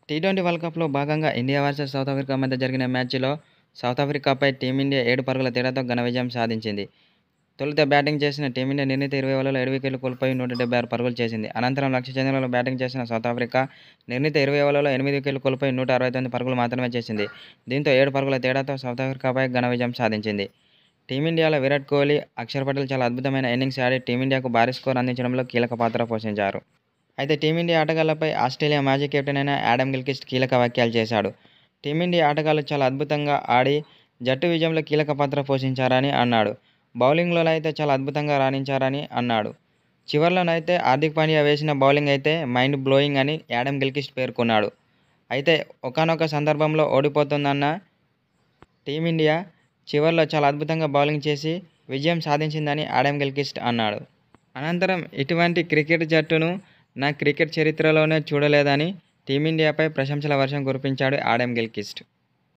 T20 world కప్‌లో భాగంగా India versus south Africa మధ్య జరిగిన మ్యాచ్‌లో సౌత్ ఆఫ్రికాపై టీమిండియా 7 పరుగుల తేడాతో ఘన విజయం సాధించింది. తొలుత బ్యాటింగ్ చేసిన టీమిండియా నిర్ణీత 20 ఓవర్లలో 7 వికెట్లు కోల్పోయి 176 పరుగులు చేసింది. అనంతరం లక్ష్య ఛేదనలో బ్యాటింగ్ చేసిన సౌత్ ఆఫ్రికా నిర్ణీత 20 ఓవర్లలో 8 వికెట్లు కోల్పోయి 169 పరుగులు మాత్రమే చేసింది. దీంతో 7 పరుగుల తేడాతో సౌత్ ఆఫ్రికాపై ఘన విజయం సాధించింది. టీమిండియాలో విరాట్ కోహ్లీ, అక్షర్ పటేల్ చాలా అద్భుతమైన ఇన్నింగ్స్ ఆడి టీమిండియాకు భారీ స్కోర్ అందించడంలో కీలక పాత్ర పోషించారు. అయితే టీమిండియా ఆటగాళ్లపై ఆస్ట్రేలియా మాజీ కెప్టెన్ అయిన యాడమ్ గిల్క్రిస్ట్ కీలక వ్యాఖ్యలు చేశాడు. టీమిండియా ఆటగాళ్లు చాలా అద్భుతంగా ఆడి జట్టు విజయంలో కీలక పాత్ర పోషించారని అన్నాడు. బౌలింగ్లోనైతే చాలా అద్భుతంగా రాణించారని అన్నాడు. చివర్లోనైతే హార్దిక్ పాండ్యా వేసిన బౌలింగ్ అయితే మైండ్ బ్లోయింగ్ అని యాడమ్ గిల్క్రిస్ట్ పేర్కొన్నాడు. అయితే ఒకానొక సందర్భంలో ఓడిపోతుందన్న టీమిండియా చివర్లో చాలా అద్భుతంగా బౌలింగ్ చేసి విజయం సాధించిందని యాడమ్ గిల్క్రిస్ట్ అన్నాడు. అనంతరం ఇటువంటి క్రికెట్ జట్టును నా క్రికెట్ చరిత్రలోనే చూడలేదని టీమిండియాపై ప్రశంసల వర్షం కురిపించాడు యాడమ్ గిల్క్రిస్ట్.